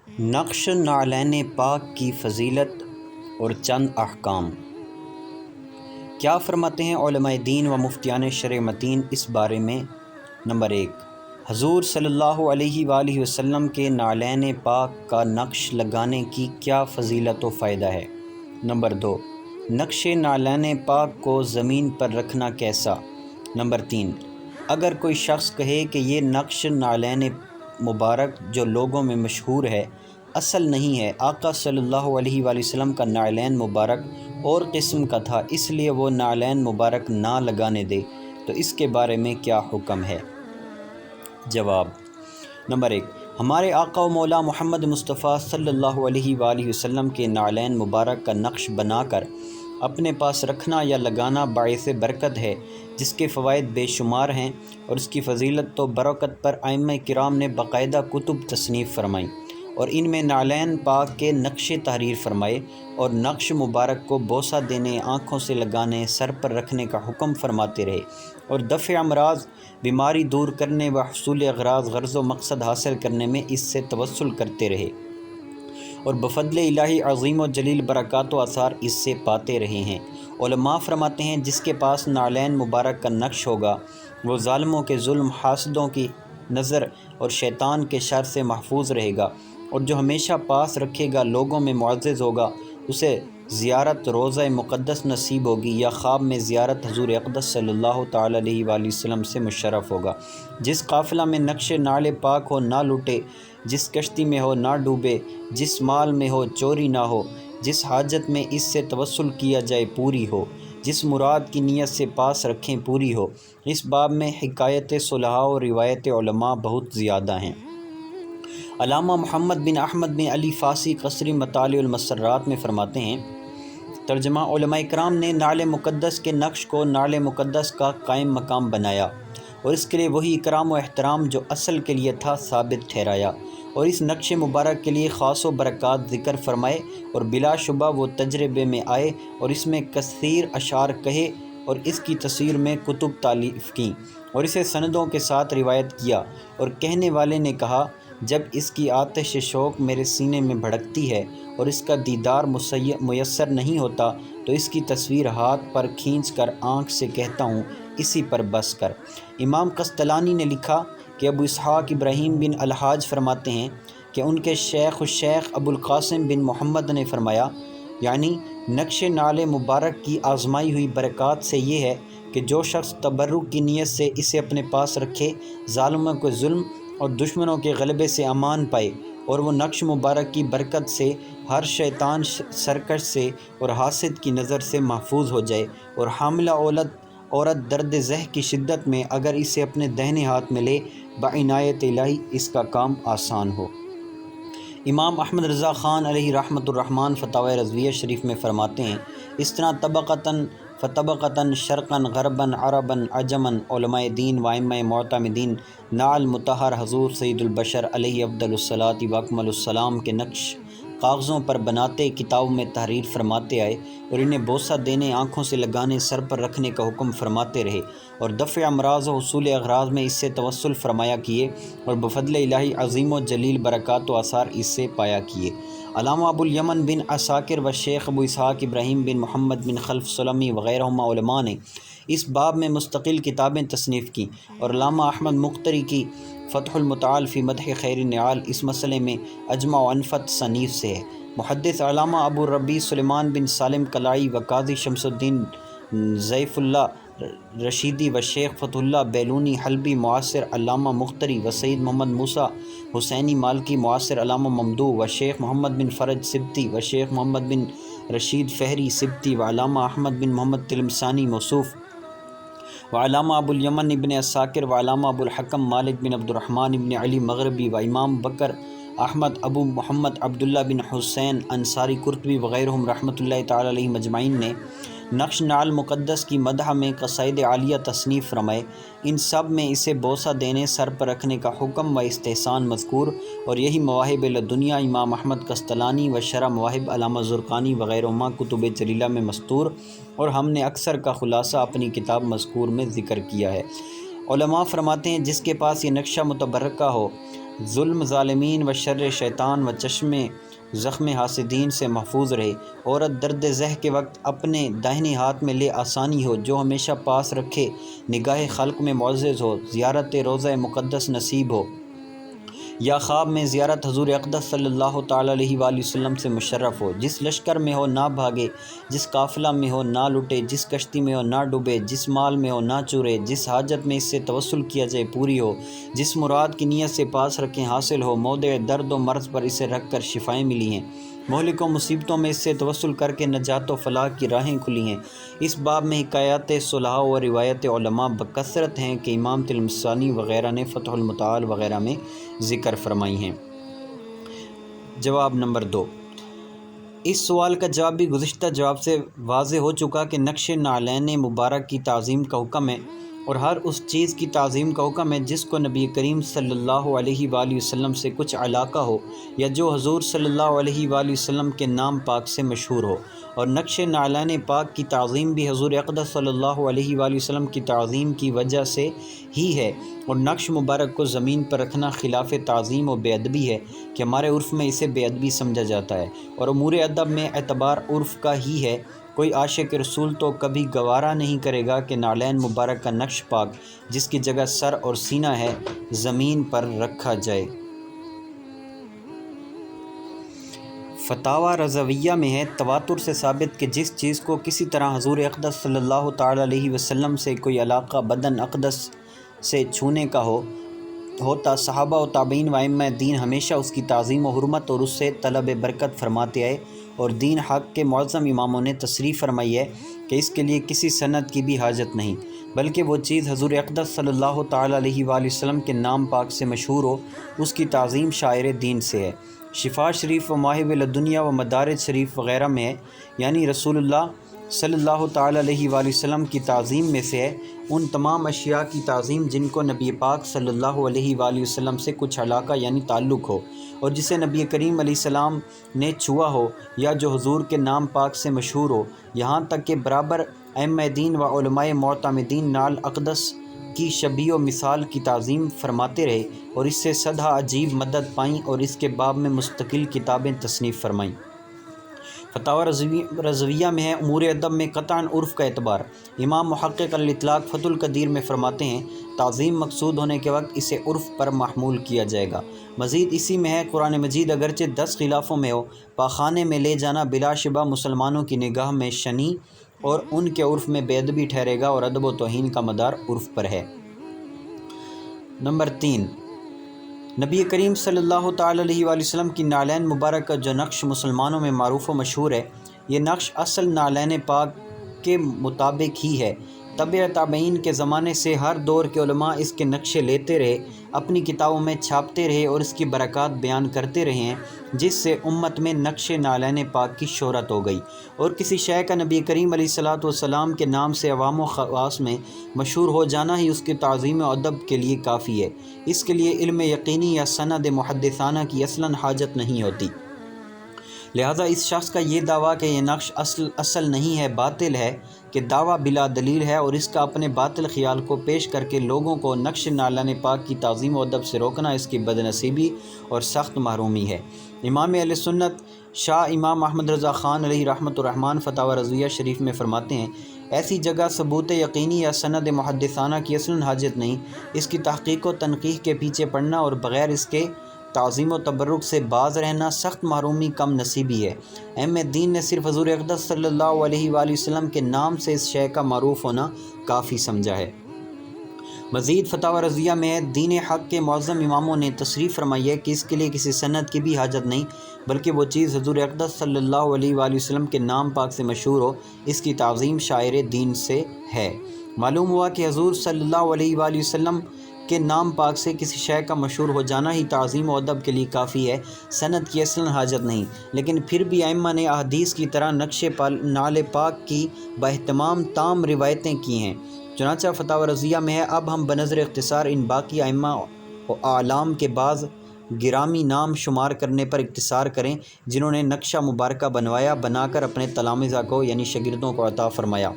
نقش نعلین پاک کی فضیلت اور چند احکام۔ کیا فرماتے ہیں علماء دین و مفتیان شرع متین اس بارے میں؟ نمبر 1، حضور صلی اللہ علیہ وآلہ وسلم کے نعلین پاک کا نقش لگانے کی کیا فضیلت و فائدہ ہے؟ نمبر 2، نقش نعلین پاک کو زمین پر رکھنا کیسا؟ نمبر 3، اگر کوئی شخص کہے کہ یہ نقش نعلین مبارک جو لوگوں میں مشہور ہے اصل نہیں ہے، آقا صلی اللہ علیہ وآلہ وسلم کا نعلین مبارک اور قسم کا تھا، اس لیے وہ نعلین مبارک نہ لگانے دے، تو اس کے بارے میں کیا حکم ہے؟ جواب۔ نمبر 1، ہمارے آقا و مولا محمد مصطفیٰ صلی اللہ علیہ وآلہ وسلم کے نعلین مبارک کا نقش بنا کر اپنے پاس رکھنا یا لگانا باعث برکت ہے، جس کے فوائد بے شمار ہیں، اور اس کی فضیلت و برکت پر ائمہ کرام نے باقاعدہ کتب تصنیف فرمائیں، اور ان میں نعلین پاک کے نقش تحریر فرمائے، اور نقش مبارک کو بوسہ دینے، آنکھوں سے لگانے، سر پر رکھنے کا حکم فرماتے رہے، اور دفع امراض، بیماری دور کرنے و حصول اغراض، غرض و مقصد حاصل کرنے میں اس سے توسل کرتے رہے، اور بفضل الہی عظیم و جلیل برکات و آثار اس سے پاتے رہے ہیں۔ علماء فرماتے ہیں جس کے پاس نعلین مبارک کا نقش ہوگا وہ ظالموں کے ظلم، حاسدوں کی نظر اور شیطان کے شر سے محفوظ رہے گا، اور جو ہمیشہ پاس رکھے گا لوگوں میں معزز ہوگا، اسے زیارت روضہ مقدس نصیب ہوگی، یا خواب میں زیارت حضور اقدس صلی اللہ تعالی علیہ وآلہ وسلم سے مشرف ہوگا۔ جس قافلہ میں نقش نعل پاک ہو نہ لوٹے، جس کشتی میں ہو نہ ڈوبے، جس مال میں ہو چوری نہ ہو، جس حاجت میں اس سے توسل کیا جائے پوری ہو، جس مراد کی نیت سے پاس رکھیں پوری ہو۔ اس باب میں حکایت صلحاء و روایت علماء بہت زیادہ ہیں۔ علامہ محمد بن احمد بن علی فاسی قصری مطالع المسرات میں فرماتے ہیں، ترجمہ، علماء کرام نے نعل مقدس کے نقش کو نعل مقدس کا قائم مقام بنایا، اور اس کے لیے وہی اکرام و احترام جو اصل کے لیے تھا ثابت ٹھہرایا، اور اس نقش مبارک کے لیے خاص و برکات ذکر فرمائے، اور بلا شبہ وہ تجربے میں آئے، اور اس میں کثیر اشعار کہے، اور اس کی تفسیر میں کتب تالیف کیں، اور اسے سندوں کے ساتھ روایت کیا، اور کہنے والے نے کہا، جب اس کی آتش شوق میرے سینے میں بھڑکتی ہے اور اس کا دیدار میسر نہیں ہوتا تو اس کی تصویر ہاتھ پر کھینچ کر آنکھ سے کہتا ہوں اسی پر بس کر۔ امام قسطلانی نے لکھا کہ ابو اسحاق ابراہیم بن الحاج فرماتے ہیں کہ ان کے شیخ الشیخ ابو القاسم بن محمد نے فرمایا، یعنی نقش نعل مبارک کی آزمائی ہوئی برکات سے یہ ہے کہ جو شخص تبرک کی نیت سے اسے اپنے پاس رکھے، ظالموں کے ظلم اور دشمنوں کے غلبے سے امان پائے، اور وہ نقش مبارک کی برکت سے ہر شیطان سرکش سے اور حاسد کی نظر سے محفوظ ہو جائے، اور حاملہ عورت درد زہ کی شدت میں اگر اسے اپنے دہنے ہاتھ میں لے، بعنایت الہی اس کا کام آسان ہو۔ امام احمد رضا خان علیہ رحمۃ الرحمن فتاوی رضویہ شریف میں فرماتے ہیں، اس طرح طبقتاً فتبقتاً شرقاً غرباً عرباً عجماً علماء دین و ائمہ معتمدین نعل مطہر حضور سید البشر علیہ افضل الصلاۃ و اکمل السلام کے نقش کاغذوں پر بناتے، کتابوں میں تحریر فرماتے آئے، اور انہیں بوسہ دینے، آنکھوں سے لگانے، سر پر رکھنے کا حکم فرماتے رہے، اور دفع امراض و حصول اغراض میں اس سے توسل فرمایا کیے، اور بفضل الہی عظیم و جلیل برکات و آثار اس سے پایا کیے۔ علامہ ابو الیمن بن عساکر و شیخ ابو اسحاق ابراہیم بن محمد بن خلف سلمی وغیرہما علماء نے اس باب میں مستقل کتابیں تصنیف کیں، اور علامہ احمد مختری کی فتح المتعال فی مدح خیر النعال اس مسئلے میں اجمع و انفت تصنیف سے ہے۔ محدث علامہ ابو الربیع سلیمان بن سالم کلائی و قاضی شمس الدین ضیف اللہ رشیدی و شیخ فتح اللہ بیلونی حلبی معاصر علامہ مختری و سید محمد موسیٰ حسینی مالکی معاصر علامہ ممدوح و شیخ محمد بن فرج سبتی و شیخ محمد بن رشید فہری سبتی و علامہ احمد بن محمد تلمسانی موصوف و علامہ ابو الیمن ابن عساکر و علامہ ابو الحکم مالک بن عبد الرحمن ابن علی مغربی و امام بکر احمد ابو محمد عبداللہ بن حسین انصاری قرطبی وغیرہم رحمۃ اللہ تعالی علیہ مجمعین نے نقش نعل مقدس کی مدح میں قصائد عالیہ تصنیف فرمائے۔ ان سب میں اسے بوسہ دینے، سر پر رکھنے کا حکم و استحسان مذکور، اور یہی مواہب لدنیا امام احمد قسطلانی و شرح مواہب علامہ زرقانی وغیرہما کتب جلیلہ میں مستور، اور ہم نے اکثر کا خلاصہ اپنی کتاب مذکور میں ذکر کیا ہے۔ علماء فرماتے ہیں جس کے پاس یہ نقشہ متبرکہ ہو، ظلم ظالمین و شر شیطان و چشم زخم حاسدین سے محفوظ رہے۔ عورت درد ذہ کے وقت اپنے داہنے ہاتھ میں لے آسانی ہو، جو ہمیشہ پاس رکھے نگاہ خلق میں معزز ہو، زیارت روضہ مقدس نصیب ہو، یا خواب میں زیارت حضور اقدس صلی اللہ تعالیٰ علیہ وآلہ وسلم سے مشرف ہو۔ جس لشکر میں ہو نہ بھاگے، جس قافلہ میں ہو نہ لٹے، جس کشتی میں ہو نہ ڈوبے، جس مال میں ہو نہ چورے، جس حاجت میں اس سے توسل کیا جائے پوری ہو، جس مراد کی نیت سے پاس رکھیں حاصل ہو، موضع درد و مرض پر اسے رکھ کر شفائیں ملی ہیں، مہلک و مصیبتوں میں اس سے توسل کر کے نجات و فلاح کی راہیں کھلی ہیں۔ اس باب میں حکایات صلحاء و روایت علماء بکثرت ہیں کہ امام تلمسانی وغیرہ نے فتح المتعال وغیرہ میں ذکر فرمائی ہیں۔ جواب نمبر 2۔ اس سوال کا جواب بھی گزشتہ جواب سے واضح ہو چکا کہ نقش نعلین مبارک کی تعظیم کا حکم ہے، اور ہر اس چیز کی تعظیم کا حکم ہے جس کو نبی کریم صلی اللہ علیہ وآلہ وسلم سے کچھ علاقہ ہو، یا جو حضور صلی اللہ علیہ وآلہ وسلم کے نام پاک سے مشہور ہو۔ اور نقش نعلین پاک کی تعظیم بھی حضور اقدس صلی اللہ علیہ وآلہ وسلم کی تعظیم کی وجہ سے ہی ہے، اور نقش مبارک کو زمین پر رکھنا خلاف تعظیم و بے ادبی ہے کہ ہمارے عرف میں اسے بے ادبی سمجھا جاتا ہے، اور امور ادب میں اعتبار عرف کا ہی ہے۔ کوئی عاشق رسول تو کبھی گوارا نہیں کرے گا کہ نعلین مبارک کا نقش پاک، جس کی جگہ سر اور سینہ ہے، زمین پر رکھا جائے۔ فتاوی رضویہ میں ہے، تواتر سے ثابت کہ جس چیز کو کسی طرح حضور اقدس صلی اللہ تعالیٰ علیہ وسلم سے کوئی علاقہ بدن اقدس سے چھونے کا ہوتا، صحابہ و تابعین و ائمہ دین ہمیشہ اس کی تعظیم و حرمت اور اس سے طلب برکت فرماتے آئے، اور دین حق کے معظم اماموں نے تصریح فرمائی ہے کہ اس کے لیے کسی سند کی بھی حاجت نہیں، بلکہ وہ چیز حضور اقدس صلی اللہ تعالیٰ علیہ وآلہ وسلم کے نام پاک سے مشہور ہو، اس کی تعظیم شاعر دین سے ہے۔ شفا شریف و مواہب لدنیا و مدارج شریف وغیرہ میں ہے، یعنی رسول اللہ صلی اللہ تعالیٰ علیہ وآلہ وسلم کی تعظیم میں سے ہے ان تمام اشیاء کی تعظیم جن کو نبی پاک صلی اللہ علیہ وآلہ وسلم سے کچھ علاقہ یعنی تعلق ہو، اور جسے نبی کریم علیہ السلام نے چھوا ہو، یا جو حضور کے نام پاک سے مشہور ہو، یہاں تک کہ برابر ائمہ دین و علماء معتمدین نال اقدس کی شبیہ و مثال کی تعظیم فرماتے رہے، اور اس سے صدہ عجیب مدد پائیں اور اس کے باب میں مستقل کتابیں تصنیف فرمائیں۔ فتاوی رضویہ میں ہے، امور ادب میں قطعاً عرف کا اعتبار۔ امام محقق الاطلاق فتح القدیر میں فرماتے ہیں، تعظیم مقصود ہونے کے وقت اسے عرف پر محمول کیا جائے گا۔ مزید اسی میں ہے، قرآن مجید اگرچہ 10 خلافوں میں ہو، پاخانے میں لے جانا بلا شبہ مسلمانوں کی نگاہ میں شنی اور ان کے عرف میں بے ادبی ٹھہرے گا، اور ادب و توہین کا مدار عرف پر ہے۔ نمبر 3، نبی کریم صلی اللہ تعالیٰ علیہ وآلہ وسلم کی نعلین مبارک کا جو نقش مسلمانوں میں معروف و مشہور ہے، یہ نقش اصل نعلین پاک کے مطابق ہی ہے۔ تبع تابعین کے زمانے سے ہر دور کے علماء اس کے نقشے لیتے رہے، اپنی کتابوں میں چھاپتے رہے اور اس کی برکات بیان کرتے رہے ہیں، جس سے امت میں نقش نعلین پاک کی شہرت ہو گئی، اور کسی شے کا نبی کریم علیہ الصلوۃ والسلام کے نام سے عوام و خواص میں مشہور ہو جانا ہی اس کی تعظیم و ادب کے لیے کافی ہے۔ اس کے لیے علم یقینی یا سند محدثانہ کی اصلاً حاجت نہیں ہوتی۔ لہذا اس شخص کا یہ دعویٰ کہ یہ نقش اصل نہیں ہے باطل ہے، کہ دعویٰ بلا دلیل ہے، اور اس کا اپنے باطل خیال کو پیش کر کے لوگوں کو نقش نعلین پاک کی تعظیم و ادب سے روکنا اس کی بد نصیبی اور سخت محرومی ہے۔ امام اہل سنت شاہ امام احمد رضا خان علیہ رحمۃ الرحمن فتاوی رضویہ شریف میں فرماتے ہیں، ایسی جگہ ثبوت یقینی یا سند محدثانہ کی اصلاً حاجت نہیں، اس کی تحقیق و تنقیح کے پیچھے پڑنا اور بغیر اس کے تعظیم و تبرک سے باز رہنا سخت محرومی کم نصیبی ہے۔ احمد دین نے صرف حضور اقدس صلی اللہ علیہ وآلہ وسلم کے نام سے اس شے کا معروف ہونا کافی سمجھا ہے۔ مزید فتاوی رضویہ میں ہے، دین حق کے معظم اماموں نے تصریح فرمائی ہے کہ اس کے لیے کسی سند کی بھی حاجت نہیں، بلکہ وہ چیز حضور اقدس صلی اللہ علیہ وآلہ وسلم کے نام پاک سے مشہور ہو، اس کی تعظیم شاعر دین سے ہے۔ معلوم ہوا کہ حضور صلی اللہ علیہ وآلہ وسلم کے نام پاک سے کسی شے کا مشہور ہو جانا ہی تعظیم و ادب کے لیے کافی ہے، سند کی اصلاً حاجت نہیں۔ لیکن پھر بھی ائمہ نے احادیث کی طرح نقش نعل پاک کی باہتمام تام روایتیں کی ہیں۔ چنانچہ فتاوی رضویہ میں ہے، اب ہم بنظر اختصار ان باقی ائمہ و اعلام کے بعض گرامی نام شمار کرنے پر اختصار کریں جنہوں نے نقشہ مبارکہ بنا کر اپنے تلامذہ کو یعنی شاگردوں کو عطا فرمایا۔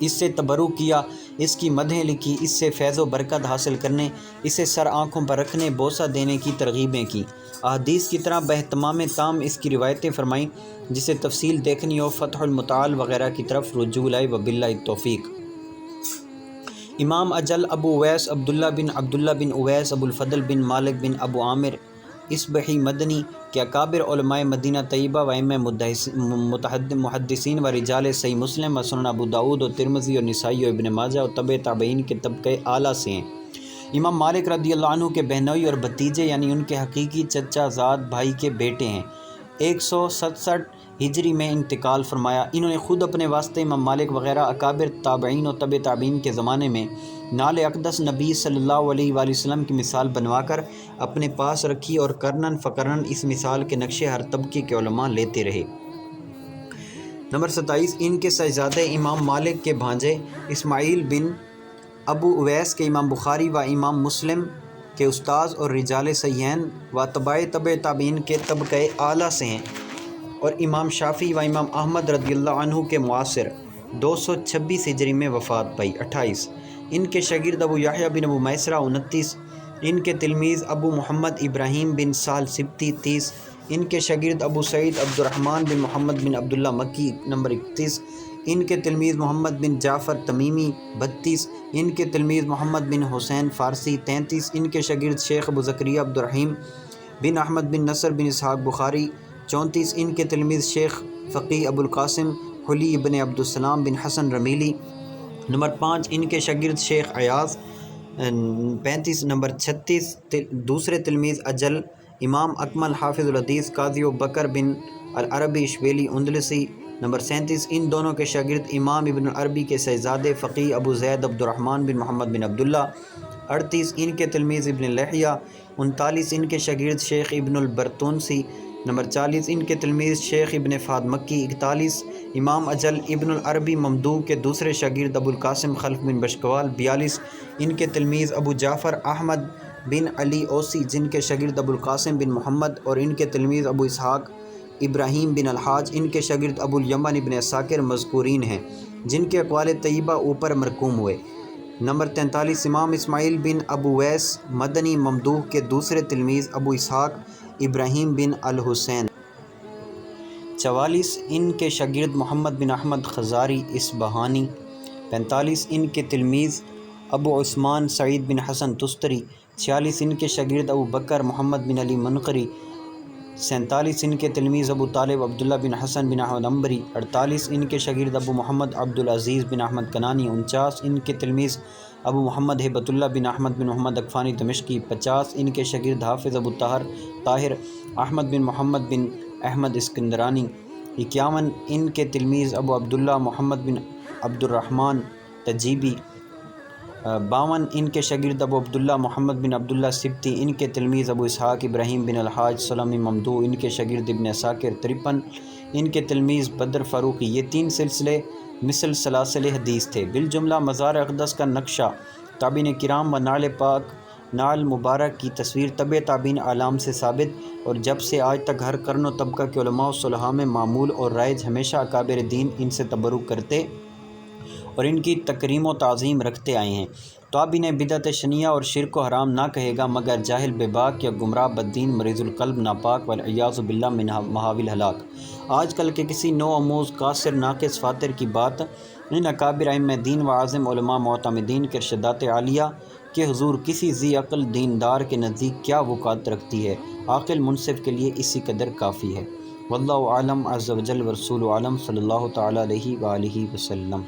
اس سے تبرک کیا، اس کی مدحیں لکھی، اس سے فیض و برکت حاصل کرنے، اسے سر آنکھوں پر رکھنے، بوسہ دینے کی ترغیبیں کی۔ احادیث کی طرح باہتمام تام اس کی روایتیں فرمائیں، جسے تفصیل دیکھنی ہو فتح المتعال وغیرہ کی طرف رجوع لائے، وباللہ التوفیق۔ امام اجل ابو اویس عبداللہ بن اویس ابو الفضل بن مالک بن ابو عامر اصبحی مدنی کے اکابر علماء مدینہ طیبہ و ائمہ محدثین و رجال صحیح مسلم و سنن ابو داؤد و ترمذی اور نسائی و ابن ماجہ اور تبع تابعین کے طبقہ اعلیٰ سے ہیں۔ امام مالک رضی اللہ عنہ کے بہنوئی اور بھتیجے یعنی ان کے حقیقی چچا زاد بھائی کے بیٹے ہیں۔ 167 ہجری میں انتقال فرمایا۔ انہوں نے خود اپنے واسطے امام مالک وغیرہ اکابر تابعین و تبع تابعین کے زمانے میں نال اقدس نبی صلی اللہ علیہ وآلہ وسلم کی مثال بنوا کر اپنے پاس رکھی اور قرنن فقرن اس مثال کے نقشے ہر طبقے کے علماء لیتے رہے۔ نمبر 27، ان کے صاحبزادے امام مالک کے بھانجے اسماعیل بن ابو اویس کے امام بخاری و امام مسلم کے استاذ اور رجال صحیحین و تبع تابعین کے طبقہ اعلیٰ سے ہیں، اور امام شافعی و امام احمد رضی اللہ عنہ کے معاصر 226 ہجری میں وفات پائی۔ 28، ان کے شاگرد ابو یحییٰ بن ابو میسرہ 29، ان کے تلمیذ ابو محمد ابراہیم بن سہل سبتی 30، ان کے شاگرد ابو سعید عبد الرحمن بن محمد بن عبداللہ مکی نمبر 31، ان کے تلمیذ محمد بن جعفر تمیمی 32، ان کے تلمیذ محمد بن حسین فارسی 33، ان کے شاگرد شیخ ابو زکریا عبد الرحیم بن احمد بن نصر بن اسحاق بخاری 34، ان کے تلمیذ شیخ فقی ابو القاسم حلی بن عبد السلام بن حسن رمیلی نمبر 5، ان کے شاگرد شیخ ایاز 35، نمبر 36، دوسرے تلمیذ اجل امام اکمل حافظ الحدیث قاضی بکر بن العربی اشبیلی اندلسی نمبر 37، ان دونوں کے شاگرد امام ابن العربی کے صاحبزادے فقیہ ابو زید عبد الرحمن بن محمد بن عبداللہ 38، ان کے تلمیذ ابن لہیہ 39، ان کے شاگرد شیخ ابن البرتونسی نمبر 40، ان کے تلمیذ شیخ ابن فہد مکی 41، امام اجل ابن العربی ممدوح کے دوسرے شاگرد ابو القاسم خلف بن بشکوال 42، ان کے تلمیذ ابو جعفر احمد بن علی اوسی جن کے شاگرد ابو القاسم بن محمد، اور ان کے تلمیذ ابو اسحاق ابراہیم بن الحاج، ان کے شاگرد ابو الیمن ابن عساکر مذکورین ہیں، جن کے اقوال طیبہ اوپر مرقوم ہوئے۔ نمبر 43، امام اسماعیل بن ابو ویس مدنی ممدوح کے دوسرے تلمیذ ابو اسحاق ابراہیم بن الحسین 44، ان کے شاگرد محمد بن احمد خزاری اصبہانی 45، ان کے تلمیذ ابو عثمان سعید بن حسن تستری 46، ان کے شاگرد ابو بکر محمد بن علی منقری 47، ان کے تلمیذ ابو طالب عبداللہ بن حسن بن احمد عنبری 48، ان کے شاگرد ابو محمد عبدالعزیز بن احمد کنانی 49، ان کے تلمیذ ابو محمد ہیبت اللہ بن احمد بن محمد اکفانی دمشقی 50، ان کے شاگرد حافظ ابو طاہر احمد بن محمد بن احمد اسکندرانی 51، ان کے تلمیذ ابو عبداللہ محمد بن عبد الرحمن تجیبی 52، ان کے شاگرد ابو عبداللہ محمد بن عبداللہ سبتی، ان کے تلمیذ ابو اسحاق ابراہیم بن الحاج سلمی ممدوح، ان کے شاگرد ابن عساکر 53، ان کے تلمیذ بدر فاروقی۔ یہ 3 سلسلے مثل سلاسل حدیث تھے۔ بالجملہ مزار اقدس کا نقشہ تابعین کرام و نعل مبارک کی تصویر تبع تابعین اعلام سے ثابت، اور جب سے آج تک ہر قرن و طبقہ کے علماء و صلحاء میں معمول اور رائج ہمیشہ اکابر دین ان سے تبرک کرتے اور ان کی تکریم و تعظیم رکھتے آئے ہیں، تو اب انہیں بدعت شنیعہ اور شرک و حرام نہ کہے گا مگر جاہل بے باک یا گمراہ بددین مریض القلب ناپاک والعیاذ باللہ من محاول ہلاک۔ آج کل کے کسی نو آموز قاصر ناقص فاتر کی بات ان اکابر ائمہ دین و عظم علماء معتمدین کے ارشادات عالیہ کے حضور کسی ذی عقل دیندار کے نزدیک کیا وقعت رکھتی ہے؟ عاقل منصف کے لیے اسی قدر کافی ہے۔ واللہ اعلم عز وجل ورسولہ اعلم صلی اللہ تعالی علیہ وآلہ وسلم۔